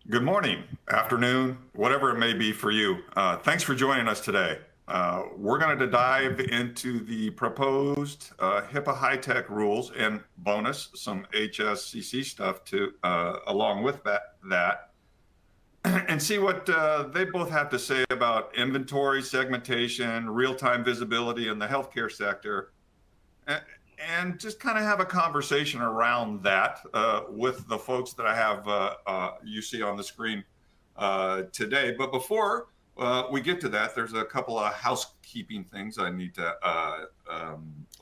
Good morning, afternoon, whatever it may be for you. Thanks for joining us today. We're going to dive into the proposed HIPAA high-tech rules and bonus, some HSCC stuff to along with that, and see what they both have to say about inventory segmentation, real-time visibility in the healthcare sector, and just kind of have a conversation around that with the folks that I have you see on the screen today. But before we get to that, there's a couple of housekeeping things I need to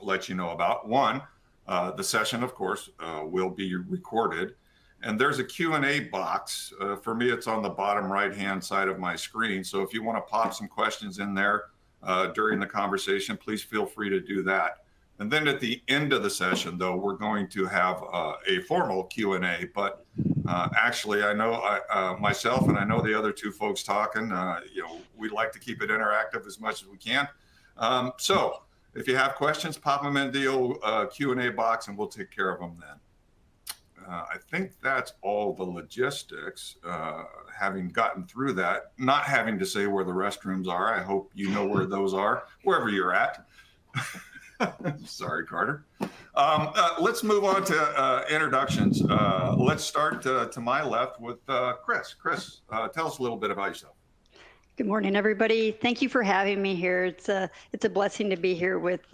let you know about. One, the session, of course, will be recorded. And there's a Q&A box. For me, it's on the bottom right-hand side of my screen. So if you want to pop some questions in there during the conversation, please feel free to do that. And then at the end of the session, though, we're going to have a formal Q&A. But actually, I know myself and I know the other two folks talking, we'd like to keep it interactive as much as we can. So if you have questions, pop them in the old Q&A box and we'll take care of them then. I think that's all the logistics. Having gotten through that, not having to say where the restrooms are, I hope you know where those are, wherever you're at. Sorry, Carter. Let's move on to introductions. Let's start to my left with Kris. Kris, tell us a little bit about yourself. Good morning, everybody. Thank you for having me here. It's a blessing to be here with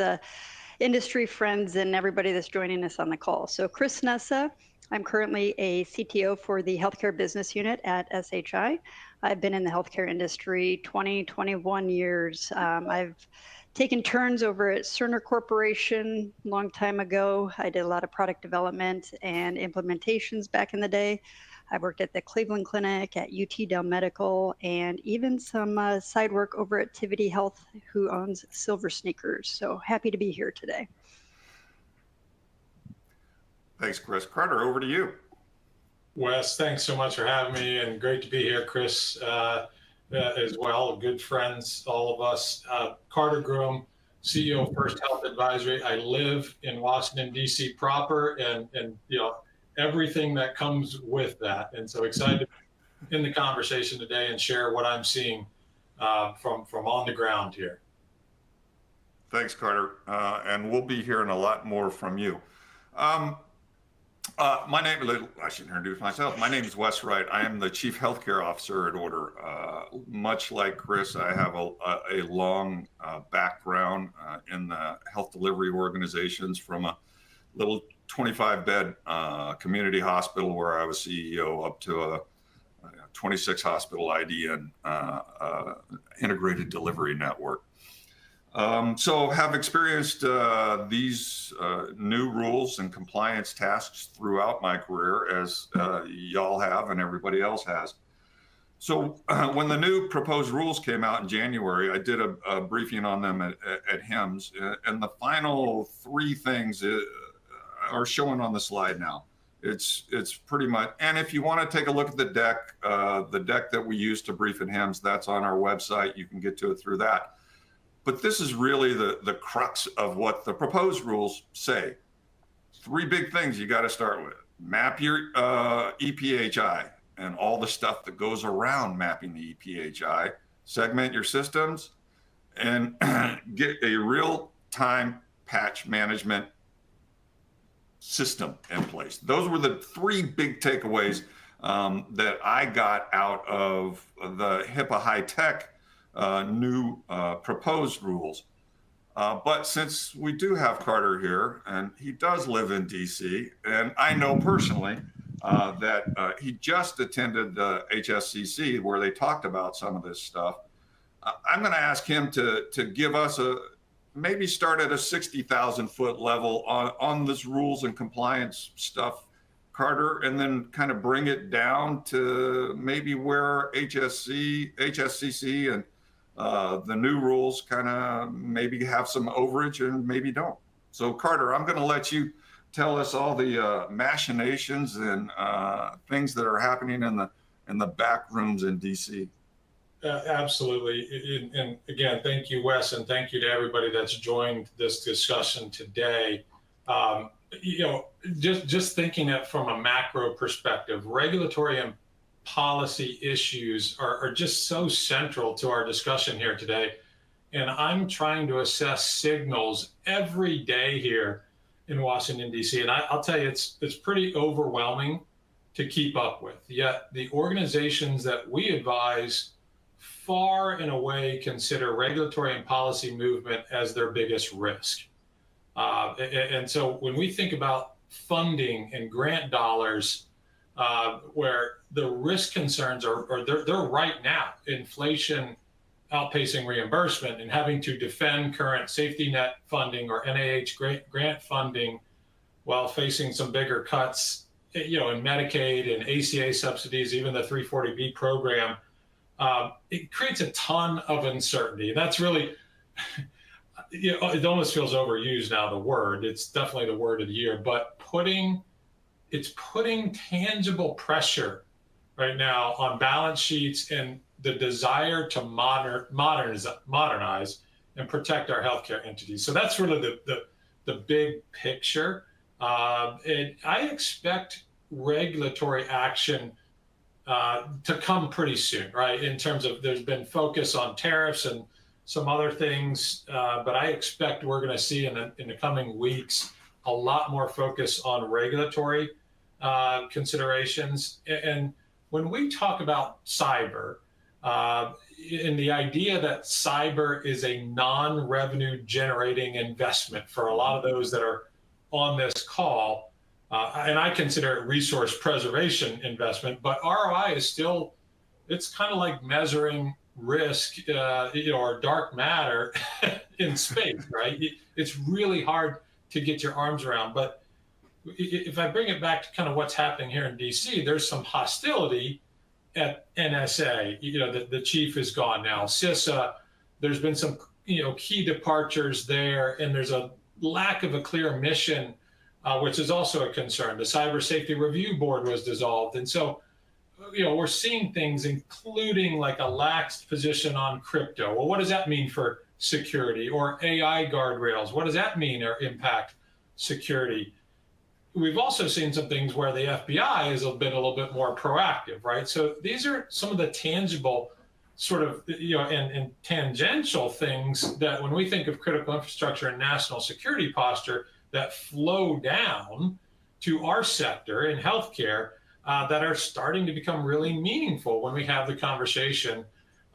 industry friends and everybody that's joining us on the call. So Kris Nessa, I'm currently a CTO for the healthcare business unit at SHI. I've been in the healthcare industry 21 years. I've taken turns over at Cerner Corporation a long time ago. I did a lot of product development and implementations back in the day. I worked at the Cleveland Clinic, at UT Dell Medical, and even some side work over at Tivity Health, who owns Silver Sneakers. So happy to be here today. Thanks, Kris. Carter, over to you. Wes, thanks so much for having me, and great to be here. Kris as well, good friends, all of us. Carter Groome, CEO of First Health Advisory. I live in Washington, D.C. proper, and everything that comes with that. And so excited in the conversation today and share what I'm seeing from on the ground here. Thanks, Carter. And we'll be hearing a lot more from you. I should introduce myself. My name is Wes Wright. I am the Chief Healthcare Officer at Order. Much like Kris, I have a long background in the health delivery organizations, from a little 25-bed community hospital where I was CEO up to a 26 hospital IDN integrated delivery network. So have experienced these new rules and compliance tasks throughout my career, as y'all have and everybody else has. So when the new proposed rules came out in January, I did a briefing on them at HIMSS, and the final three things are shown on the slide now. It's pretty much, and if you want to take a look at the deck that we used to brief at HIMSS, that's on our website. You can get to it through that. But this is really the crux of what the proposed rules say. Three big things you got to start with. Map your EPHI and all the stuff that goes around mapping the EPHI. Segment your systems and get a real-time patch management system in place. Those were the three big takeaways that I got out of the HIPAA high-tech new proposed rules. But since we do have Carter here, and he does live in DC, and I know personally that he just attended the HSCC where they talked about some of this stuff, I'm going to ask him to give us maybe start at a 60,000 foot level on this rules and compliance stuff, Carter, and then kind of bring it down to maybe where HSCC and the new rules kind of maybe have some overage and maybe don't. So Carter, I'm going to let you tell us all the machinations and things that are happening in the back rooms in DC. Absolutely. And again, thank you, Wes, and thank you to everybody that's joined this discussion today. Just thinking it from a macro perspective, regulatory policy issues are just so central to our discussion here today. And I'm trying to assess signals every day here in Washington, D.C. And I'll tell you, it's pretty overwhelming to keep up with. Yet the organizations that we advise far and away consider regulatory and policy movement as their biggest risk. And so when we think about funding and grant dollars, where the risk concerns they're right now, inflation outpacing reimbursement and having to defend current safety net funding or NIH grant funding while facing some bigger cuts, in Medicaid and ACA subsidies, even the 340B program, it creates a ton of uncertainty. That's really, it almost feels overused now, the word. It's definitely the word of the year, but it's putting tangible pressure right now on balance sheets and the desire to modernize and protect our healthcare entities. So that's really the big picture. And I expect regulatory action to come pretty soon, right? In terms of, there's been focus on tariffs and some other things, but I expect we're going to see in the coming weeks a lot more focus on regulatory considerations. And when we talk about cyber, and the idea that cyber is a non-revenue generating investment for a lot of those that are on this call, and I consider it resource preservation investment, but ROI is still, it's kind of like measuring risk, or dark matter in space, right? It's really hard to get your arms around. But if I bring it back to kind of what's happening here in DC, there's some hostility at NSA. The chief is gone now. CISA, there's been some, key departures there, and there's a lack of a clear mission, which is also a concern. The Cyber Safety Review Board was dissolved. And so, we're seeing things, including like a lax position on crypto. Well, what does that mean for security? Or AI guardrails? What does that mean or impact security? We've also seen some things where the FBI has been a little bit more proactive, right? So these are some of the tangible sort of, and tangential things that when we think of critical infrastructure and national security posture that flow down to our sector in healthcare, that are starting to become really meaningful when we have the conversation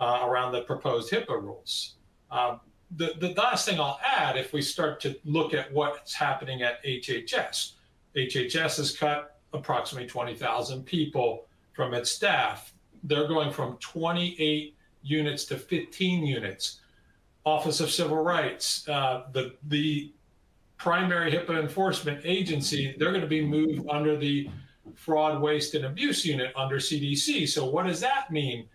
around the proposed HIPAA rules. The last thing I'll add, if we start to look at what's happening at HHS, HHS has cut approximately 20,000 people from its staff. They're going from 28 units to 15 units. Office of Civil Rights, the primary HIPAA enforcement agency, they're going to be moved under the Fraud, Waste, and Abuse unit under CDC. So what does that mean?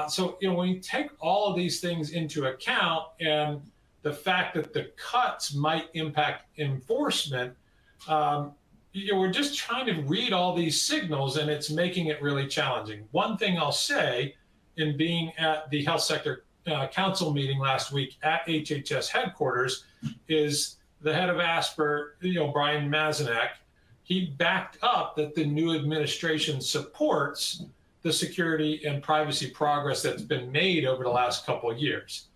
So when you take all of these things into account and the fact that the cuts might impact enforcement, we're just trying to read all these signals, and it's making it really challenging. One thing I'll say, in being at the Health Sector Council meeting last week at HHS headquarters, is the head of ASPR, Brian Mazanek, he backed up that the new administration supports the security and privacy progress that's been made over the last couple of years.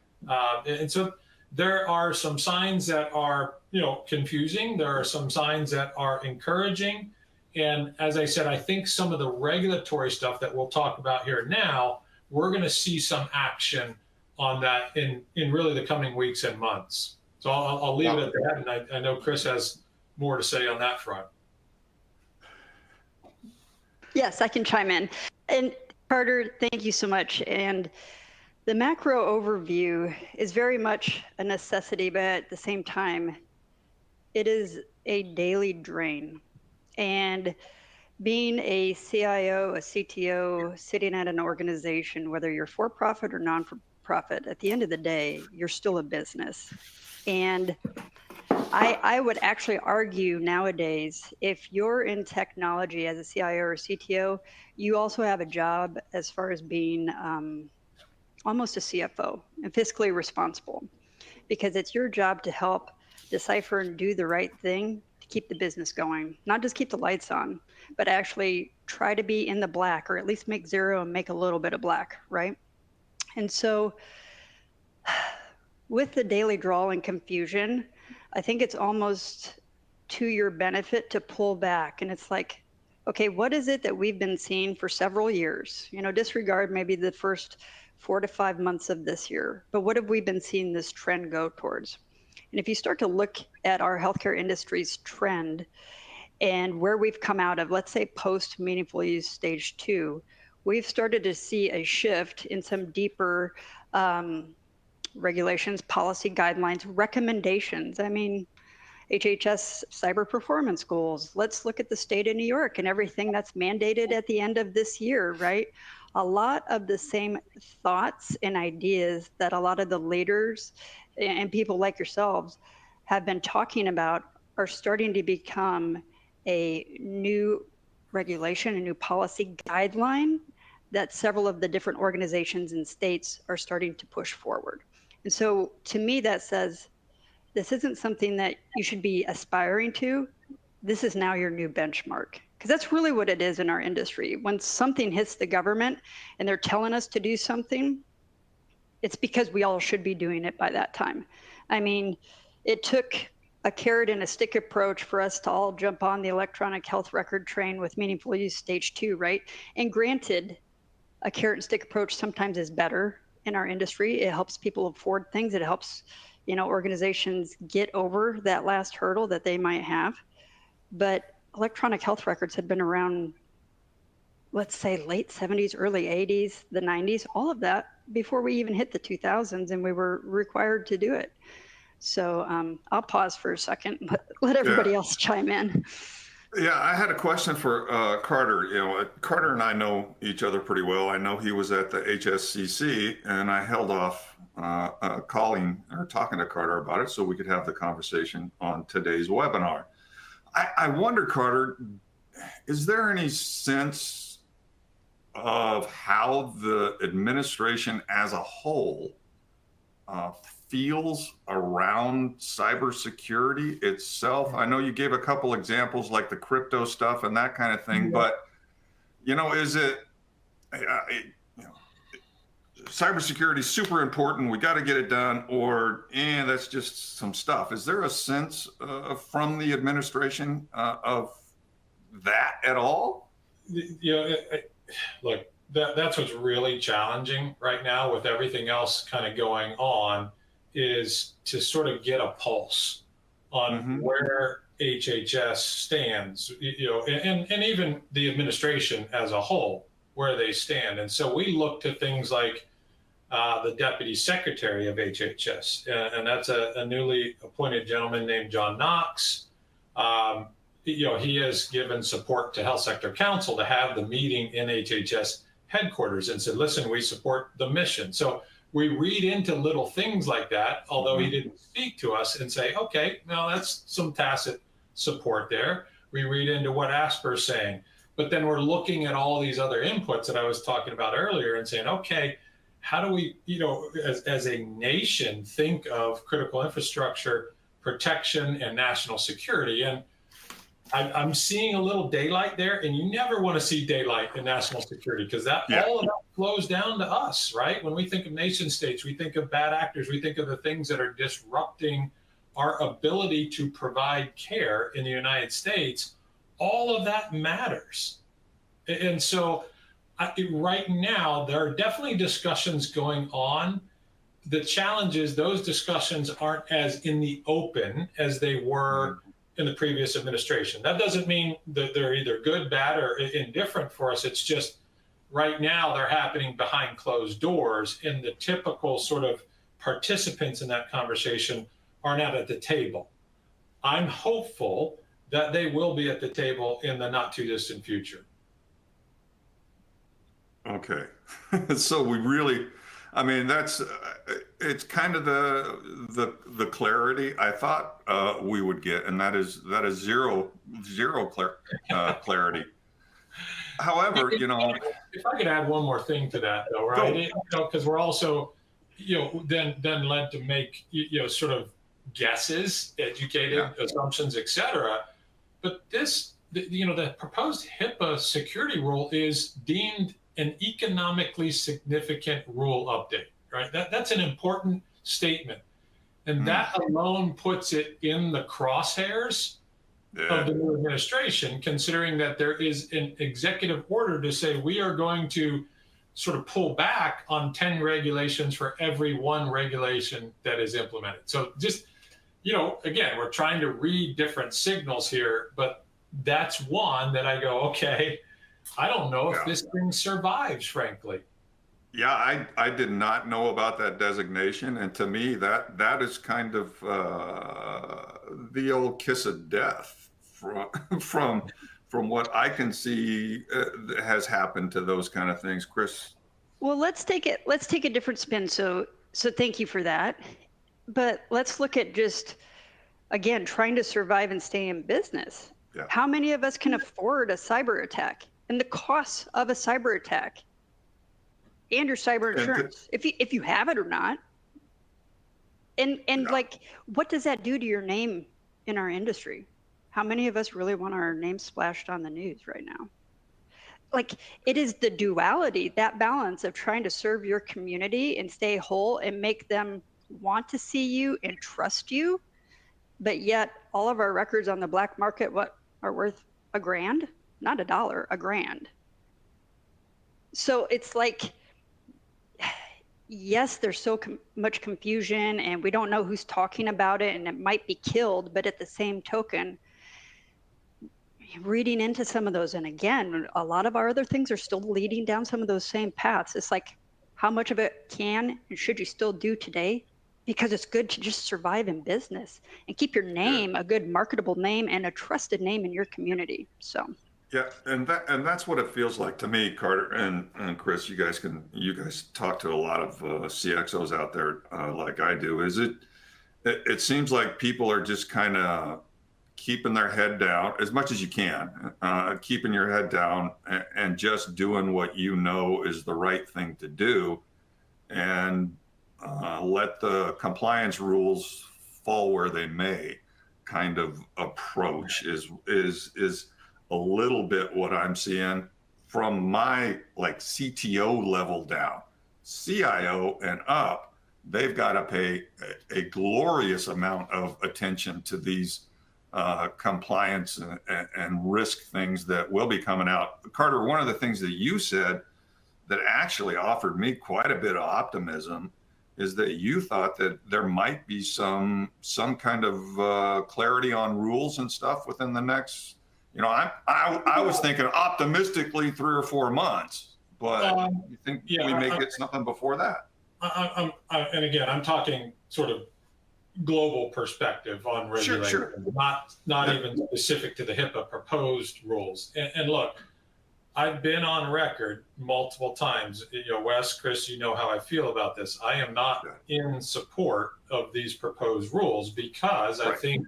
And so there are some signs that are, confusing. There are some signs that are encouraging. And as I said, I think some of the regulatory stuff that we'll talk about here now, we're going to see some action on that in really the coming weeks and months. So I'll leave it at that. And I know Kris has more to say on that front. Yes, I can chime in. And Carter, thank you so much. And the macro overview is very much a necessity, but at the same time, it is a daily drain. And being a CIO, a CTO, sitting at an organization, whether you're for-profit or non-for-profit, at the end of the day, you're still a business. And I would actually argue nowadays, if you're in technology as a CIO or CTO, you also have a job as far as being almost a CFO and fiscally responsible, because it's your job to help decipher and do the right thing to to keep the business going, not just keep the lights on, but actually try to be in the black, or at least make zero and make a little bit of black, right? And so with the daily drawl and confusion, I think it's almost to your benefit to pull back. And it's like, okay, what is it that we've been seeing for several years? You know, disregard maybe the first 4 to 5 months of this year, but what have we been seeing this trend go towards? And if you start to look at our healthcare industry's trend and where we've come out of, let's say post meaningful use stage 2, we've started to see a shift in some deeper regulations, policy guidelines, recommendations. I mean, HHS cyber performance goals. Let's look at the state of New York and everything that's mandated at the end of this year, right? A lot of the same thoughts and ideas that a lot of the leaders and people like yourselves have been talking about are starting to become a new regulation, a new policy guideline that several of the different organizations and states are starting to push forward. And so to me, that says, this isn't something that you should be aspiring to. This is now your new benchmark. Because that's really what it is in our industry. When something hits the government and they're telling us to do something, it's because we all should be doing it by that time. I mean, it took a carrot and a stick approach for us to all jump on the electronic health record train with meaningful use stage 2, right? And granted, a carrot and stick approach sometimes is better in our industry. It helps people afford things. It helps, you know, organizations get over that last hurdle that they might have. But electronic health records had been around, let's say late 70s, early 80s, the 90s, all of that before we even hit the 2000s, and we were required to do it. So I'll pause for a second, let everybody else chime in. Yeah, I had a question for Carter. You know, Carter and I know each other pretty well. I know he was at the HSCC, and I held off calling or talking to Carter about it so we could have the conversation on today's webinar. I wonder, Carter, is there any sense of how the administration as a whole feels around cybersecurity itself? I know you gave a couple examples like the crypto stuff and that kind of thing, but you know, is it, you know, cybersecurity is super important, we got to get it done, or that's just some stuff? Is there a sense from the administration of that at all? You know, look, that's what's really challenging right now with everything else kind of going on, is to sort of get a pulse on where HHS stands, you know, and even the administration as a whole, where they stand. And so we look to things like the Deputy Secretary of HHS, and that's a newly appointed gentleman named John Knox. You know, he has given support to Health Sector Council to have the meeting in HHS headquarters and said, listen, we support the mission. So we read into little things like that, although he didn't speak to us, and say, okay, now that's some tacit support there. We read into what ASPR's saying, but then we're looking at all these other inputs that I was talking about earlier and saying, okay, how do we, you know, as a nation, think of critical infrastructure protection and national security? And I'm seeing a little daylight there, and you never want to see daylight in national security, because all of that flows down to us, right? When we think of nation states, we think of bad actors, we think of the things that are disrupting our ability to provide care in the United States. All of that matters. And so right now, there are definitely discussions going on. The challenge is those discussions aren't as in the open as they were in the previous administration. That doesn't mean that they're either good, bad, or indifferent for us. It's just right now they're happening behind closed doors, and the typical sort of participants in that conversation are not at the table. I'm hopeful that they will be at the table in the not too distant future. Okay, so we really, I mean, that's it's kind of the clarity I thought we would get, and that is zero clarity. However, you know, if I could add one more thing to that, though, right? You know, because we're also, you know, then led to make, you know, sort of guesses, educated assumptions, etc. But the proposed HIPAA security rule is deemed an economically significant rule update, right? That's an important statement. And that alone puts it in the crosshairs of the new administration, considering that there is an executive order to say we are going to sort of pull back on 10 regulations for every one regulation that is implemented. So just, again, we're trying to read different signals here, but that's one that I go, okay, I don't know if this thing survives, frankly. Yeah, I did not know about that designation, and to me that is kind of the old kiss of death from what I can see has happened to those kind of things, Kris. Well, let's take a different spin. So thank you for that. But let's look at just, again, trying to survive and stay in business. Yeah. How many of us can afford a cyber attack and the costs of a cyber attack and your cyber insurance, if you have it or not? And like, what does that do to your name in our industry? How many of us really want our name splashed on the news right now? Like, it is the duality, that balance of trying to serve your community and stay whole and make them want to see you and trust you, but yet all of our records on the black market, what are worth $1,000? Not $1, $1,000. So it's like, yes, there's so much confusion and we don't know who's talking about it and it might be killed, but at the same token, reading into some of those, and again, a lot of our other things are still leading down some of those same paths. It's like, how much of it can and should you still do today? Because it's good to just survive in business and keep your name a good marketable name and a trusted name in your community. So yeah, and that's what it feels like to me, Carter and Kris. You guys talk to a lot of CXOs out there like I do. It seems like people are just kind of keeping their head down as much as you can, keeping your head down and just doing what you know is the right thing to do, and let the compliance rules fall where they may kind of approach is a little bit what I'm seeing from my like CTO level down. CIO and up, they've got to pay a glorious amount of attention to these compliance and risk things that will be coming out. Carter, one of the things that you said that actually offered me quite a bit of optimism is that you thought that there might be some kind of clarity on rules and stuff within the next, I was thinking optimistically 3 or 4 months, but you think we may get something before that? And again, I'm talking sort of global perspective on regulation, sure. not even specific to the HIPAA proposed rules. And look, I've been on record multiple times, Wes, Kris, you know how I feel about this. I am not in support of these proposed rules because I think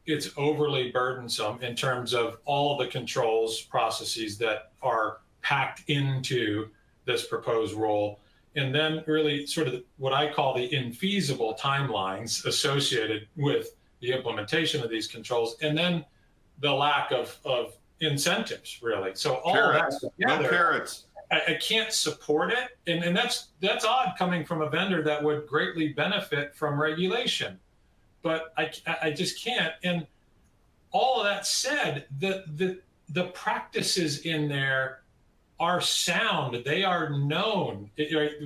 it's overly burdensome in terms of all the controls processes that are packed into this proposed rule. And then really sort of what I call the infeasible timelines associated with the implementation of these controls, and then the lack of incentives, really. So all carrots. of that together, no carrots. I can't support it. And that's odd coming from a vendor that would greatly benefit from regulation. But I just can't. And all of that said, the practices in there are sound, they are known.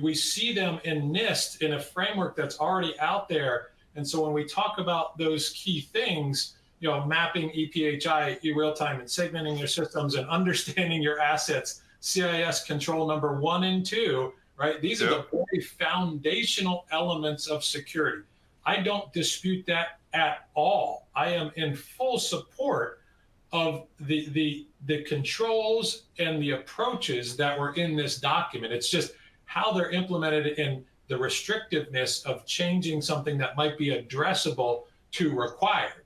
We see them in NIST in a framework that's already out there. And so when we talk about those key things, mapping EPHI, real-time, and segmenting your systems and understanding your assets, CIS control number 1 and 2, right? These are the very foundational elements of security. I don't dispute that at all. I am in full support of the controls and the approaches that were in this document. It's just how they're implemented in the restrictiveness of changing something that might be addressable to required.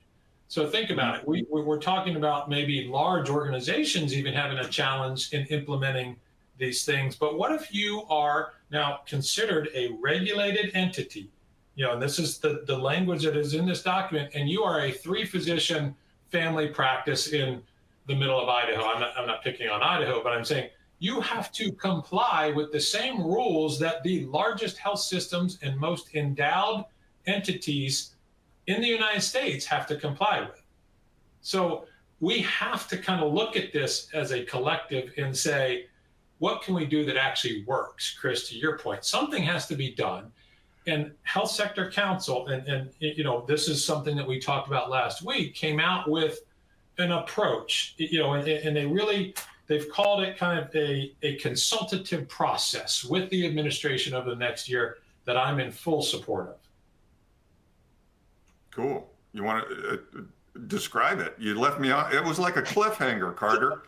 So think about it. We're talking about maybe large organizations even having a challenge in implementing these things. But what if you are now considered a regulated entity? And this is the language that is in this document, and you are a 3-physician, family practice in the middle of Idaho. I'm not picking on Idaho, but I'm saying you have to comply with the same rules that the largest health systems and most endowed entities in the United States have to comply with. So we have to kind of look at this as a collective and say, what can we do that actually works? Kris, to your point, something has to be done. And Health Sector Council, and you know, this is something that we talked about last week, came out with an approach, you know, and they've called it kind of a consultative process with the administration over the next year that I'm in full support of. Cool. You want to describe it? You left me on. It was like a cliffhanger, Carter.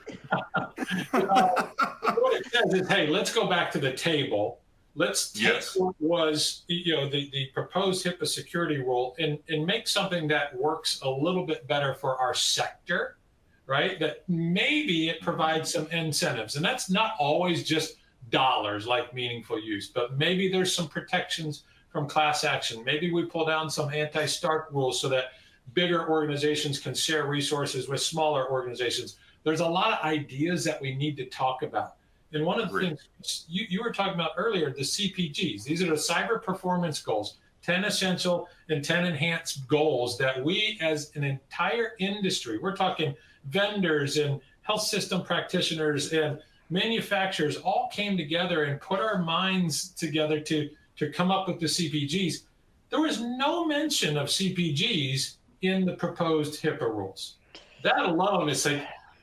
What it says is, hey, let's go back to the table. Let's take what was, you know, the proposed HIPAA security rule and make something that works a little bit better for our sector, right? That maybe it provides some incentives. And that's not always just dollars like meaningful use, but maybe there's some protections from class action. Maybe we pull down some anti-stark rules so that bigger organizations can share resources with smaller organizations. There's a lot of ideas that we need to talk about. And one of the things you were talking about earlier, the CPGs, these are the cyber performance goals, 10 essential and 10 enhanced goals that we as an entire industry, we're talking vendors and health system practitioners and manufacturers all came together and put our minds together to come up with the CPGs. There was no mention of CPGs in the proposed HIPAA rules. That alone is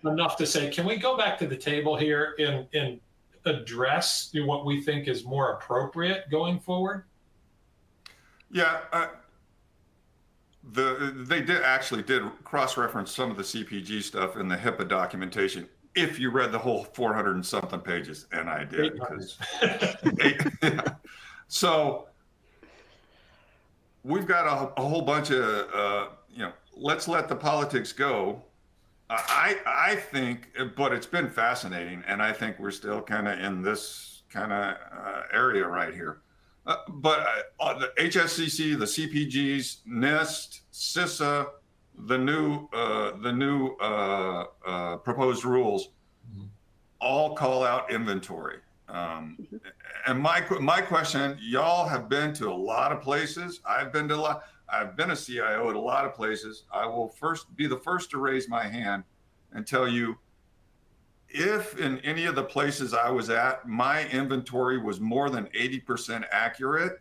enough to say, can we go back to the table here and address what we think is more appropriate going forward? Yeah, they did cross-reference some of the CPG stuff in the HIPAA documentation. If you read the whole 400 and something pages, and I did, so we've got a whole bunch of let's let the politics go. I think, but it's been fascinating, and I think we're still kind of in this kind of area right here. But the HSCC, the CPGs, NIST, CISA, the new proposed rules, all call out inventory. And my question: y'all have been to a lot of places. I've been to a lot. I've been a CIO at a lot of places. I will be the first to raise my hand and tell you, if in any of the places I was at, my inventory was more than 80% accurate,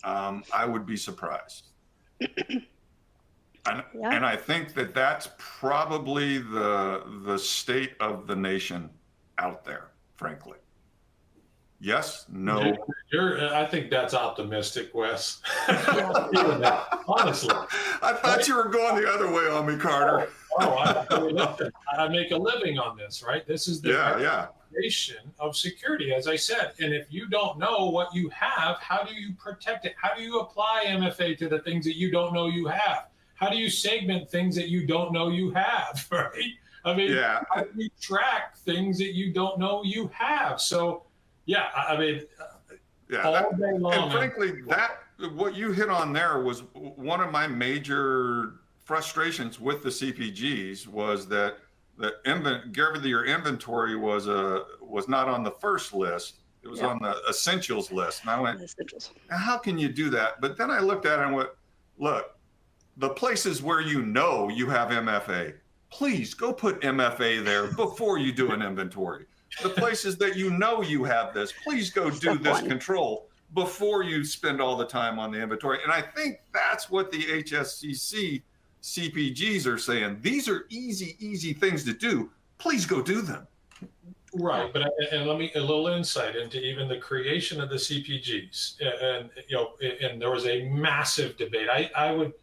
I would be surprised. And I think that that's probably the state of the nation out there, frankly. Yes? No? I think that's optimistic, Wes. Honestly. I thought you were going the other way on me, Carter. I make a living on this, right? This is the foundation of security, as I said. And if you don't know what you have, how do you protect it? How do you apply MFA to the things that you don't know you have? How do you segment things that you don't know you have, right? I mean, how do you track things that you don't know you have? So, all day long. And frankly, what you hit on there was one of my major frustrations with the CPGs was that your inventory was not on the first list. It was on the essentials list. And I went, how can you do that? But then I looked at it and went, look, the places where you know you have MFA, please go put MFA there before you do an inventory. The places that you know you have this, please go do this control before you spend all the time on the inventory. And I think that's what the HSCC CPGs are saying. These are easy things to do. Please go do them. Right, but let me a little insight into even the creation of the CPGs. And there was a massive debate. I would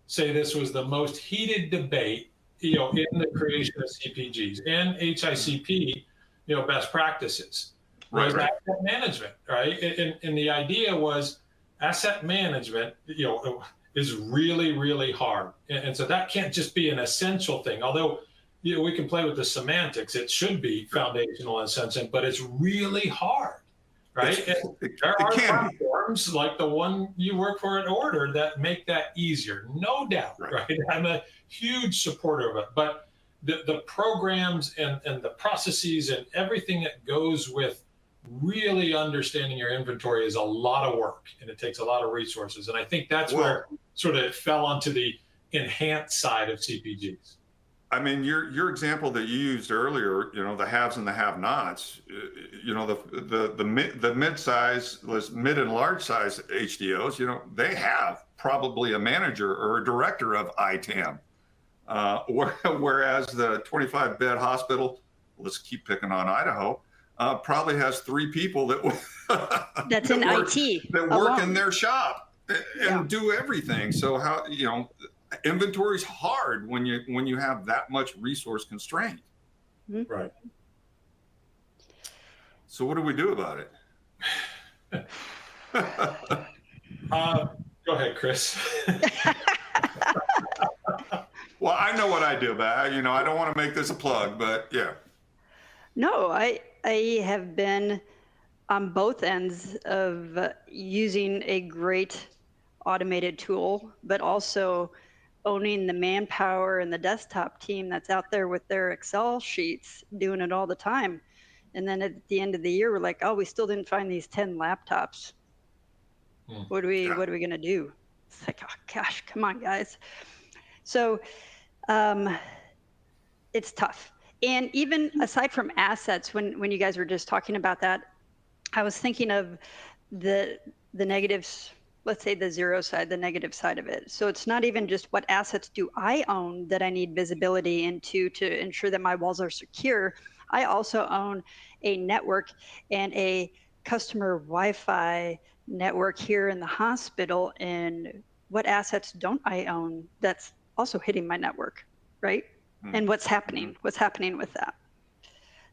say this was the most heated debate, in the creation of CPGs and HICP. Best practices, right? Asset management, right? And the idea was asset management, is really, really hard. And so that can't just be an essential thing. Although, we can play with the semantics. It should be foundational and essential, but it's really hard. right? There are can be. platforms like the one you work for at ORDR that make that easier, no doubt, right? I'm a huge supporter of it, but the programs and the processes and everything that goes with really understanding your inventory is a lot of work, and it takes a lot of resources. And I think that's where sort of it fell onto the enhanced side of CPGs. I mean, your example that you used earlier, you know, the haves and the have-nots, you know, the mid-size, mid and large size HDOs, you know, they have probably a manager or a director of ITAM. Whereas the 25-bed hospital, let's keep picking on Idaho, probably has 3 people that that's that in work, IT that alone. work in their shop and do everything. So how, you know, inventory is hard when you have that much resource constraint. Right. So what do we do about it? Go ahead, Kris. Well, I know what I do, but you know, I don't want to make this a plug, but yeah. No, I have been on both ends of using a great automated tool, but also owning the manpower and the desktop team that's out there with their Excel sheets doing it all the time. And then at the end of the year, we're like, oh, we still didn't find these 10 laptops. What are we going to do? It's like, oh gosh, come on, guys. So it's tough. And even aside from assets, when you guys were just talking about that, I was thinking of the negatives, let's say the zero side, the negative side of it. So it's not even just what assets do I own that I need visibility into to ensure that my walls are secure. I also own a network and a customer Wi-Fi network here in the hospital. And what assets don't I own that's also hitting my network, right? And what's happening with that?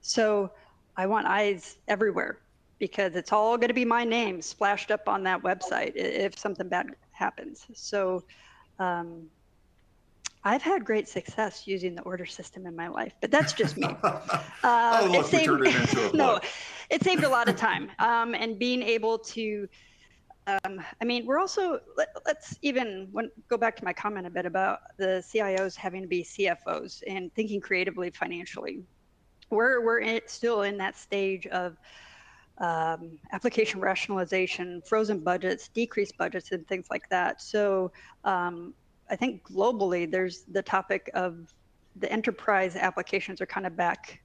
So I want eyes everywhere, because it's all going to be my name splashed up on that website if something bad happens. So I've had great success using the order system in my life, but that's just me. Look, we turned it into a no, it saved a lot of time. And being able to, I mean, we're also, let's even go back to my comment a bit about the CIOs having to be CFOs and thinking creatively financially. We're still in that stage of application rationalization, frozen budgets, decreased budgets, and things like that. So I think globally, there's the topic of the enterprise applications are kind of back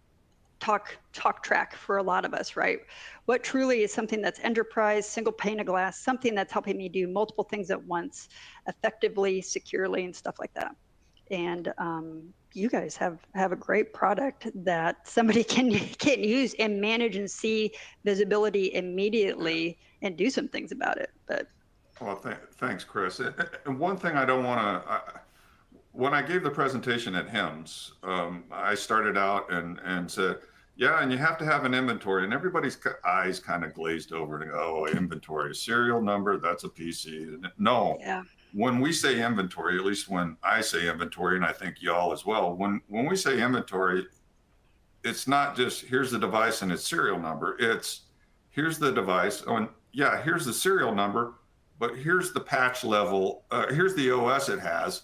talk track for a lot of us, right? What truly is something that's enterprise, single pane of glass, something that's helping me do multiple things at once, effectively, securely, and stuff like that. And you guys have a great product that somebody can use and manage and see visibility immediately and do some things about it. But well, thanks, Kris. And one thing I don't want to, when I gave the presentation at HIMSS, I started out and said, yeah, and you have to have an inventory, and everybody's eyes kind of glazed over and go, oh, inventory, a serial number, that's a PC. No. Yeah. When we say inventory, at least when I say inventory, and I think y'all as well, when we say inventory, it's not just here's the device and its serial number. It's here's the device. Oh, and yeah, here's the serial number, but here's the patch level. Here's the OS it has,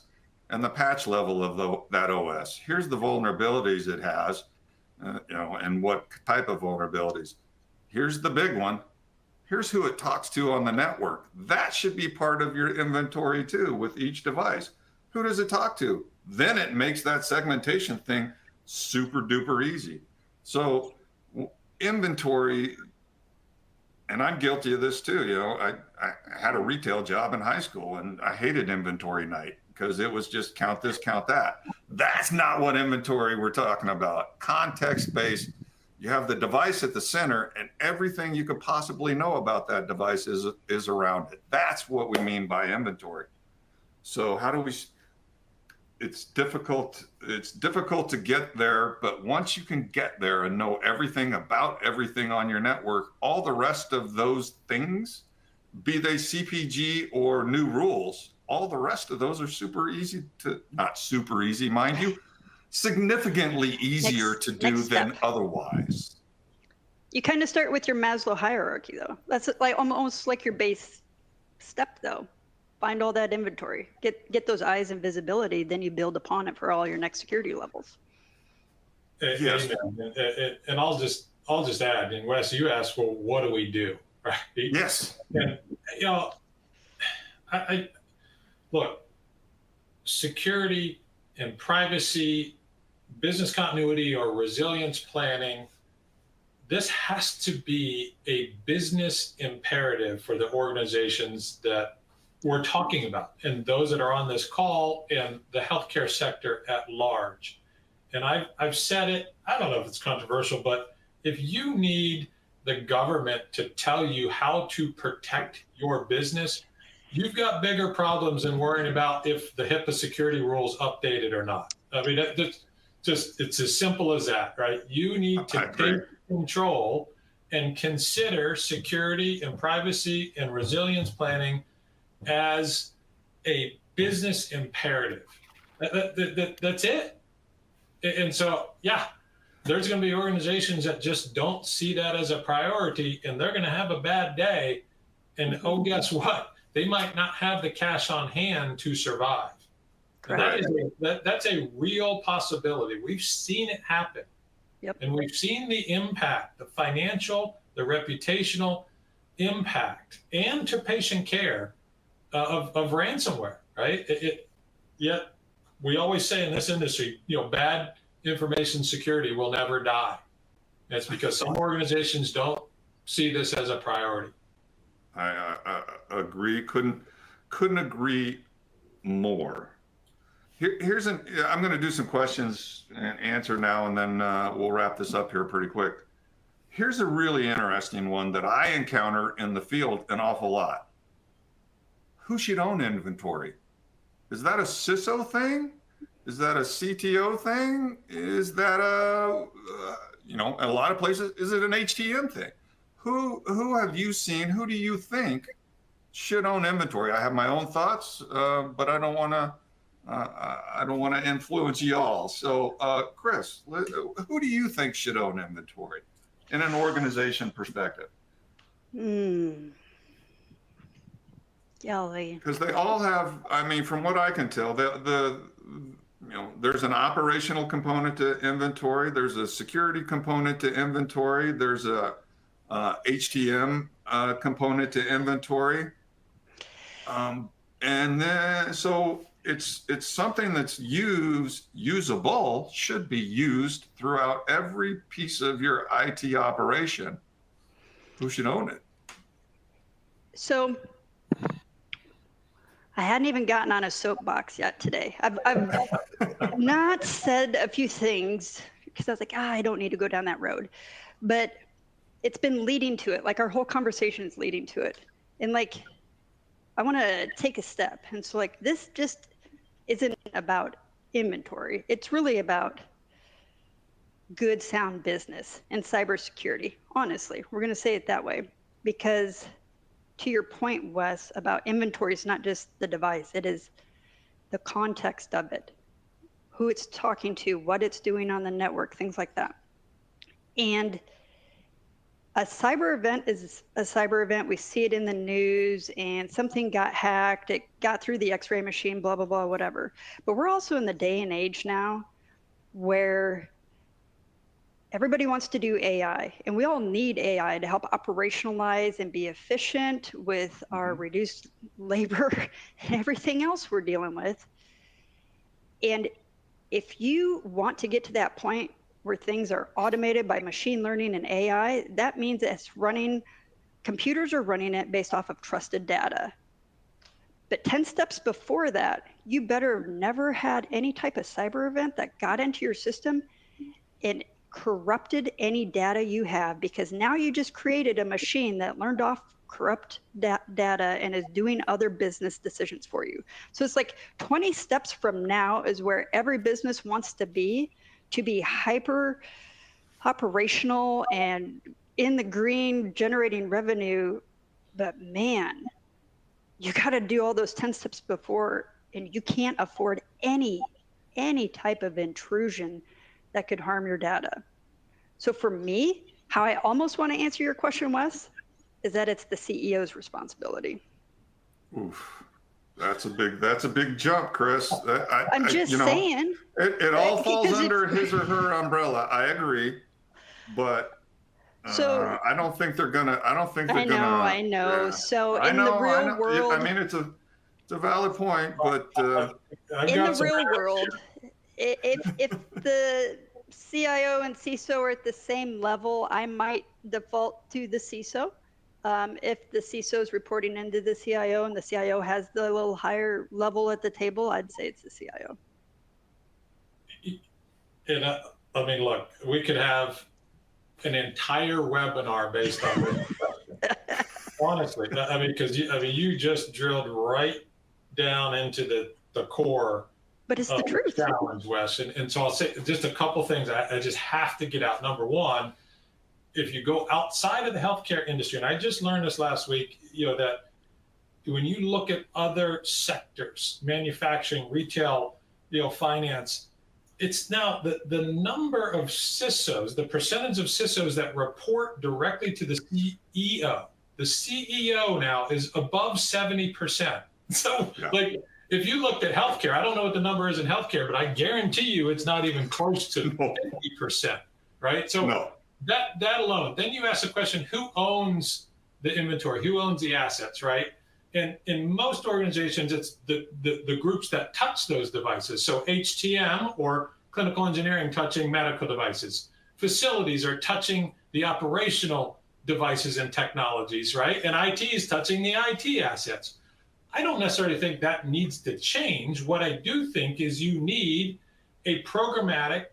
and the patch level of that OS. Here's the vulnerabilities it has, you know, and what type of vulnerabilities. Here's the big one. Here's who it talks to on the network. That should be part of your inventory too with each device. Who does it talk to? Then it makes that segmentation thing super duper easy. So inventory, and I'm guilty of this too. You know, I had a retail job in high school and I hated inventory night because it was just count this, count that. That's not what inventory we're talking about. Context-based. You have the device at the center, and everything you could possibly know about that device is around it. That's what we mean by inventory. So how do we? It's difficult to get there, but once you can get there and know everything about everything on your network, all the rest of those things, be they CPG or new rules, all the rest of those are super easy to, not super easy, mind you, significantly easier to do than otherwise. You kind of start with your Maslow hierarchy, though. That's like almost like your base step, though. Find all that inventory, get those eyes and visibility, then you build upon it for all your next security levels. Yes. And I'll just add, and Wes, you asked, well, what do we do? Right? Yes. And I look, security and privacy, business continuity or resilience planning, this has to be a business imperative for the organizations that we're talking about and those that are on this call and the healthcare sector at large. And I've said it, I don't know if it's controversial, but if you need the government to tell you how to protect your business, you've got bigger problems than worrying about if the HIPAA security rules updated or not. I mean, it's as simple as that, right? You need to take control and consider security and privacy and resilience planning as a business imperative. That's it. And so, yeah, there's going to be organizations that just don't see that as a priority, and they're going to have a bad day. And oh, guess what? They might not have the cash on hand to survive. That's a real possibility. We've seen it happen. Yep. And we've seen the impact, the financial, the reputational impact, and to patient care of ransomware, right? Yet we always say in this industry, bad information security will never die. And it's because some organizations don't see this as a priority. I agree. Couldn't agree more. I'm going to do some questions and answer now, and then we'll wrap this up here pretty quick. Here's a really interesting one that I encounter in the field an awful lot. Who should own inventory? Is that a CISO thing? Is that a CTO thing? Is that in a lot of places, is it an HTM thing? Who have you seen? Who do you think should own inventory? I have my own thoughts, but I don't want to influence y'all. So, Kris, who do you think should own inventory in an organization perspective? Golly. Because they all have, I mean, from what I can tell, there's an operational component to inventory. There's a security component to inventory. There's a HTM component to inventory. And then, so it's something that's usable, should be used throughout every piece of your IT operation. Who should own it? So I hadn't even gotten on a soapbox yet today. I've not said a few things because I was like, I don't need to go down that road. But it's been leading to it. Like our whole conversation is leading to it. And like, I want to take a step. And so like, this just isn't about inventory. It's really about good, sound business and cybersecurity. Honestly, we're going to say it that way because to your point, Wes, about inventory is not just the device. It is the context of it, who it's talking to, what it's doing on the network, things like that. And a cyber event is a cyber event. We see it in the news and something got hacked. It got through the X-ray machine, blah, blah, blah, whatever. But we're also in the day and age now where everybody wants to do AI, and we all need AI to help operationalize and be efficient with our reduced labor and everything else we're dealing with. And if you want to get to that point where things are automated by machine learning and AI, that means it's running, computers are running it based off of trusted data. But 10 steps before that, you better have never had any type of cyber event that got into your system and corrupted any data you have, because now you just created a machine that learned off corrupt data and is doing other business decisions for you. So it's like 20 steps from now is where every business wants to be hyper operational and in the green, generating revenue. But man, you got to do all those 10 steps before, and you can't afford any type of intrusion that could harm your data. So for me, How I almost want to answer your question, Wes, is that it's the CEO's responsibility. Oof. That's a big jump, Kris. I'm just saying. It all falls under his or her umbrella. I agree, but I don't think they're gonna. I know. Yeah. So in the real world, I mean, it's a valid point, but in the real world, if the CIO and CISO are at the same level, I might default to the CISO. If the CISO is reporting into the CIO and the CIO has the little higher level at the table, I'd say it's the CIO. And I mean, look, we could have an entire webinar based on this. Honestly, I mean, because you just drilled right down into the core. But it's the truth. Challenge, Wes. And so I'll say just a couple things I just have to get out. Number one, if you go outside of the healthcare industry, and I just learned this last week, that when you look at other sectors, manufacturing, retail, finance, it's now the number of CISOs, the percentage of CISOs that report directly to the CEO. The CEO now is above 70%. So like, if you looked at healthcare, I don't know what the number is in healthcare, but I guarantee you it's not even close to 50%, right? So that alone. Then you ask the question, who owns the inventory? Who owns the assets, right? And in most organizations, it's the groups that touch those devices. So HTM or clinical engineering touching medical devices. Facilities are touching the operational devices and technologies, right? And IT is touching the IT assets. I don't necessarily think that needs to change. What I do think is you need a programmatic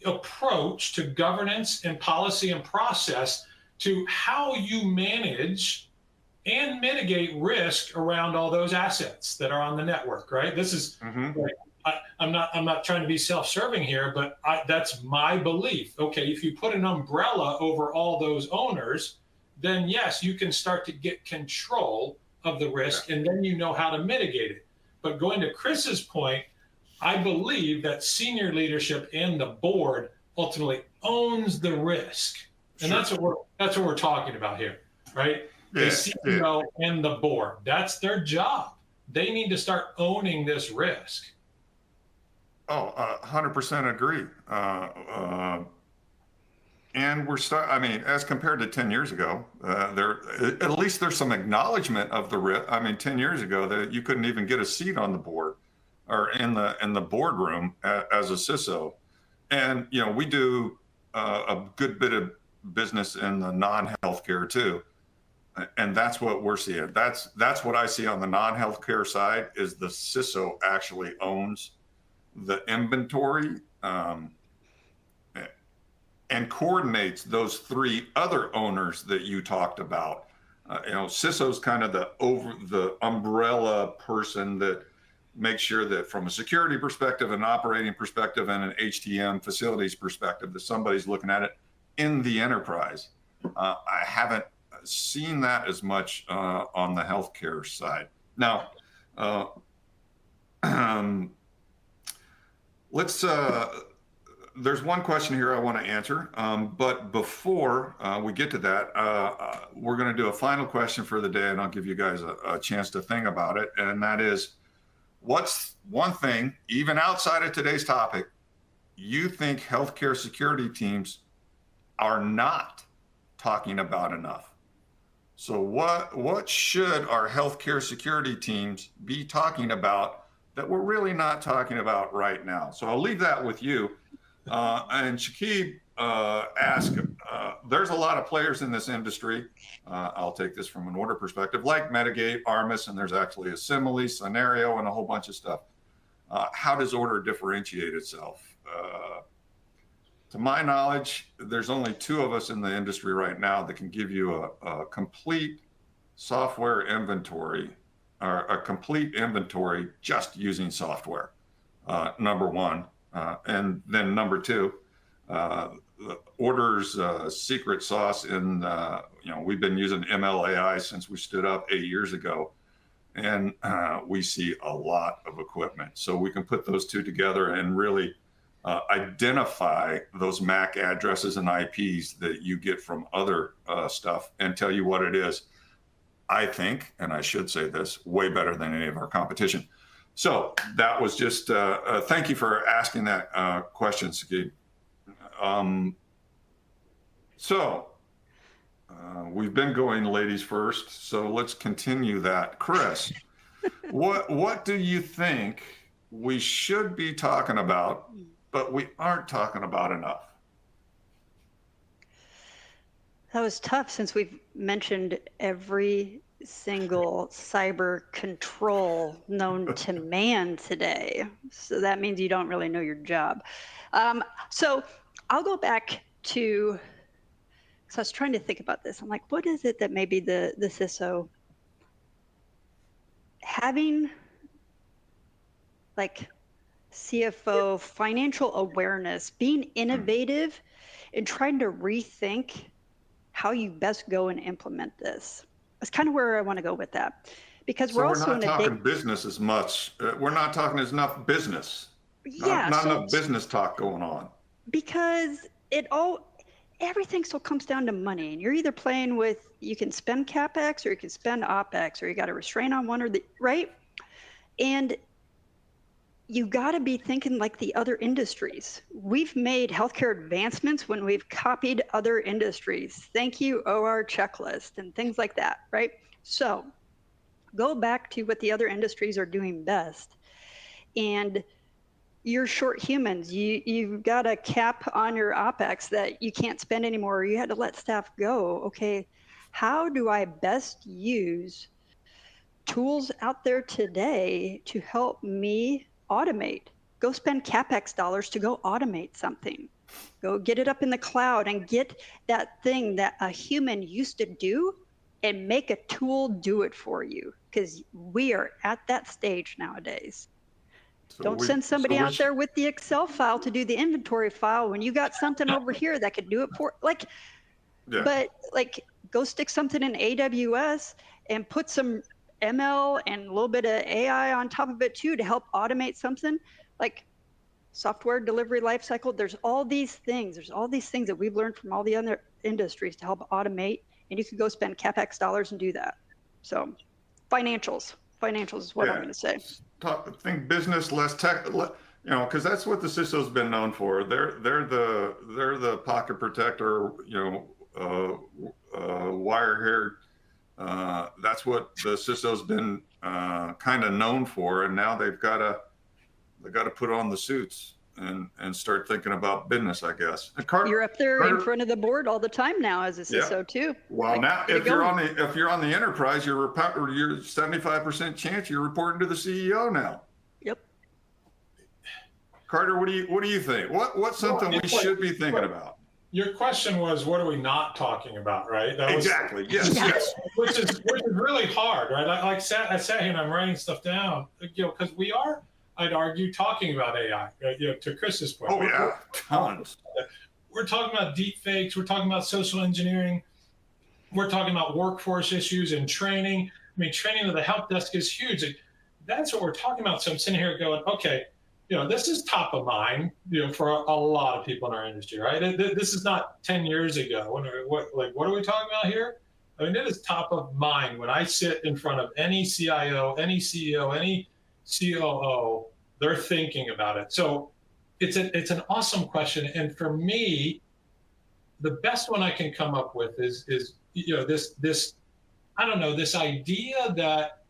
approach to governance and policy and process to how you manage and mitigate risk around all those assets that are on the network, right? This is, I'm not trying to be self-serving here, but that's my belief. Okay, if you put an umbrella over all those owners, then yes, you can start to get control of the risk, and then you know how to mitigate it. But going to Kris's point, I believe that senior leadership and the board ultimately owns the risk, and that's what we're talking about here, right? The CEO and the board, that's their job. They need to start owning this risk. Oh, 100% agree. And I mean, as compared to 10 years ago, at least there's some acknowledgement of the risk. I mean, 10 years ago, that you couldn't even get a seat on the board or in the boardroom as a CISO. And, we do a good bit of business in the non-healthcare too. And that's what we're seeing. That's what I see on the non-healthcare side is the CISO actually owns the inventory, and coordinates those three other owners that you talked about. CISO's kind of the umbrella person that makes sure that from a security perspective, an operating perspective, and an HTM facilities perspective, that somebody's looking at it in the enterprise. I haven't seen that as much on the healthcare side. Now, there's one question here I want to answer, but before we get to that, we're going to do a final question for the day, and I'll give you guys a chance to think about it. And that is, what's one thing, even outside of today's topic, you think healthcare security teams are not talking about enough? So what should our healthcare security teams be talking about that we're really not talking about right now? So I'll leave that with you. And Shakib asked, there's a lot of players in this industry. I'll take this from an order perspective, like Medigate, Armis, and there's actually a simile, scenario, and a whole bunch of stuff. How does order differentiate itself? To my knowledge, there's only two of us in the industry right now that can give you a complete software inventory, or a complete inventory just using software, number one. And then number two, Order's secret sauce in, we've been using MLAI since we stood up 8 years ago, and we see a lot of equipment. So we can put those two together and really identify those MAC addresses and IPs that you get from other stuff and tell you what it is. I think, and I should say this, way better than any of our competition. So that was just, thank you for asking that question, Saqib. We've been going ladies first, so let's continue that. Kris, what do you think we should be talking about, but we aren't talking about enough? That was tough since we've mentioned every single cyber control known to man today. So that means you don't really know your job. So I'll go back to, so I was trying to think about this. I'm like, what is it that maybe the CISO having like CFO financial awareness, being innovative and trying to rethink how you best go and implement this. That's kind of where I want to go with that, because we're also not talking business as much. We're not talking as enough business. Not enough business talk going on. Because everything still comes down to money, and you're either playing with, you can spend CapEx or you can spend OpEx, or you got to restrain on one or the right. And you got to be thinking like the other industries. We've made healthcare advancements when we've copied other industries. Thank you, OR checklist and things like that, right? So go back to what the other industries are doing best. And you're short humans. You've got a cap on your OpEx that you can't spend anymore, or you had to let staff go. Okay, how do I best use tools out there today to help me automate? Go spend CapEx dollars to go automate something. Go get it up in the cloud and get that thing that a human used to do and make a tool do it for you, because we are at that stage nowadays. Don't send somebody out there with the Excel file to do the inventory file when you got something over here that could do it for, like, but like go stick something in AWS and put some ML and a little bit of AI on top of it too to help automate something like software delivery lifecycle. There's all these things. There's all these things that we've learned from all the other industries to help automate, and you could go spend CapEx dollars and do that. So financials is what I'm going to say. Think business, less tech, because that's what the CISO's been known for. They're the pocket protector, wire haired. That's what the CISO's been kind of known for, and now they've got to put on the suits and start thinking about business, I guess. Carter, you're up there in front of the board all the time now as a CISO too. Well, like, now if you're on the enterprise, you're 75% chance you're reporting to the CEO now. Yep. Carter, what do you think? What's something we should be thinking about? Your question was, what are we not talking about, right? Exactly. Yes. Which is really hard, right? I sat here and I'm writing stuff down, because we are, I'd argue, talking about AI, to Kris's point. Oh yeah, tons. We're talking about deep fakes. We're talking about social engineering. We're talking about workforce issues and training. I mean, training of the help desk is huge. That's what we're talking about. So I'm sitting here going, okay, this is top of mind, for a lot of people in our industry, right? This is not 10 years ago. What are we talking about here? I mean, it is top of mind when I sit in front of any CIO, any CEO, any COO. They're thinking about it. So it's an awesome question. And for me, the best one I can come up with is this idea that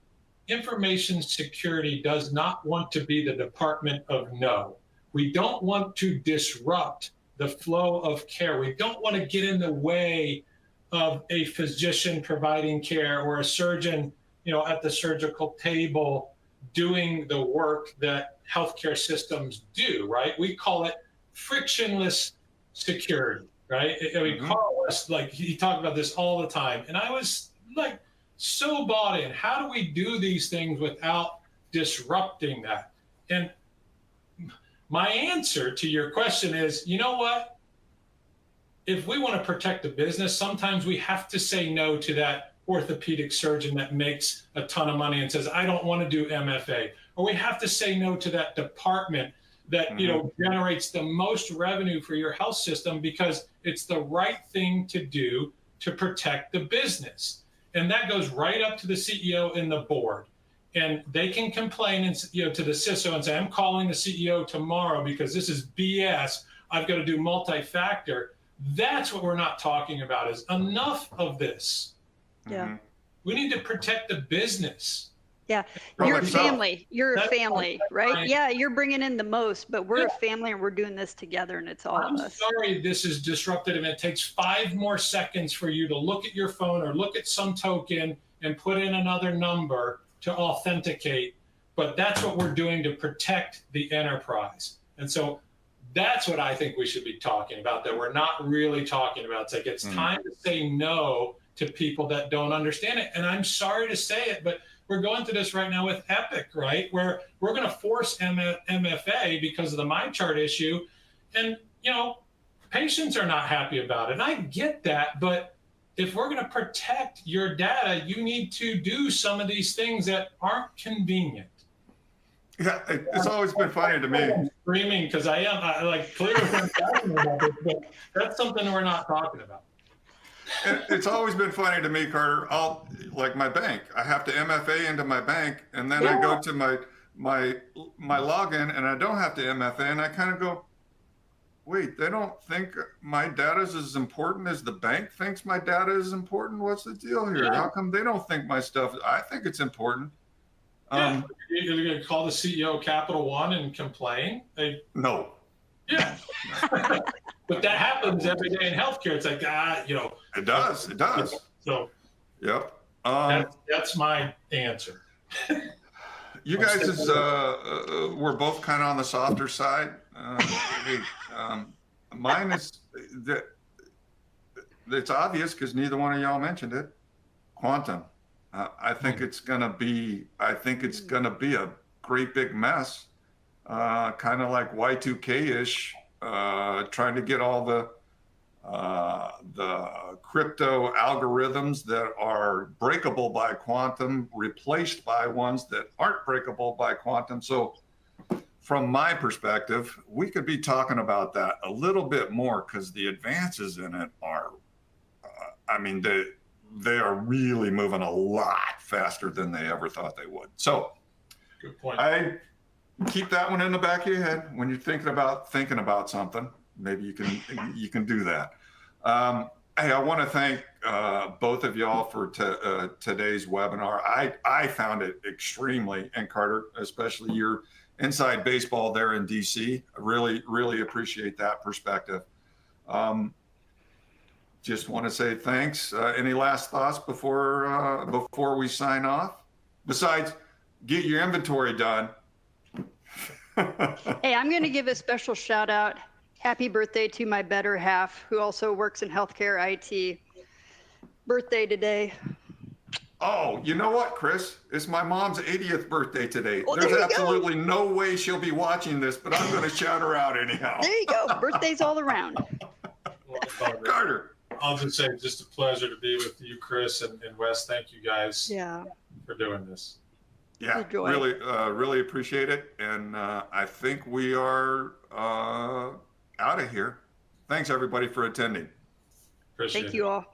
information security does not want to be the department of no. We don't want to disrupt the flow of care. We don't want to get in the way of a physician providing care or a surgeon, at the surgical table doing the work that healthcare systems do, right? We call it frictionless security, right? I mean, Carl West, he talked about this all the time. And I was so bought in. How do we do these things without disrupting that? And my answer to your question is, you know what? If we want to protect the business, sometimes we have to say no to that orthopedic surgeon that makes a ton of money and says, I don't want to do MFA. Or we have to say no to that department that generates the most revenue for your health system because it's the right thing to do to protect the business. And that goes right up to the CEO and the board. And they can complain and to the CISO and say, I'm calling the CEO tomorrow because this is BS. I've got to do multi-factor. That's what we're not talking about, is enough of this. Yeah. We need to protect the business. Yeah, you're a family. You're a family, right? Yeah, you're bringing in the most, but we're a family and we're doing this together, and it's all of us. I'm sorry this is disrupted, and it takes 5 more seconds for you to look at your phone or look at some token and put in another number to authenticate. But that's what we're doing to protect the enterprise. And so that's what I think we should be talking about, that we're not really talking about. It's like it's time to say no to people that don't understand it. And I'm sorry to say it, but we're going through this right now with Epic, right? Where we're going to force MFA because of the MyChart issue. And, patients are not happy about it. And I get that, but if we're going to protect your data, you need to do some of these things that aren't convenient. Yeah, it's always been funny to me. I'm screaming because I clearly I'm talking about this, but that's something we're not talking about. It's always been funny to me, Carter. Like my bank, I have to MFA into my bank, and then I go to my login, and I don't have to MFA, and I kind of go, wait, they don't think my data is as important as the bank thinks my data is important? What's the deal here? How come they don't think my stuff? I think it's important. You're going to call the CEO of Capital One and complain? No. Yeah. But that happens every day in healthcare. It's like, It does. It does. So, yep. That's my answer. You guys we're both kind of on the softer side. Mine is that it's obvious because neither one of y'all mentioned it. Quantum. I think it's gonna be a great big mess. Kind of like Y2K-ish, trying to get all the crypto algorithms that are breakable by quantum replaced by ones that aren't breakable by quantum. So from my perspective, we could be talking about that a little bit more because the advances in it are, they are really moving a lot faster than they ever thought they would. So good point. I keep that one in the back of your head when you're thinking about something. Maybe you can do that. Hey, I want to thank both of y'all for today's webinar. I found it extremely, and Carter, especially your inside baseball there in DC. I really appreciate that perspective. Just want to say thanks. Any last thoughts before we sign off? Besides, get your inventory done. Hey, I'm going to give a special shout out. Happy birthday to my better half, who also works in healthcare IT. Birthday today. Oh, you know what, Kris? It's my mom's 80th birthday today. Well, There's there you absolutely no way she'll be watching this, but I'm going to shout her out anyhow. There you go. Birthdays all around. Carter. I'll just say, just a pleasure to be with you, Kris and Wes. Thank you guys for doing this. Yeah, really appreciate it. And I think we are out of here. Thanks, everybody, for attending. Appreciate it. Thank you all.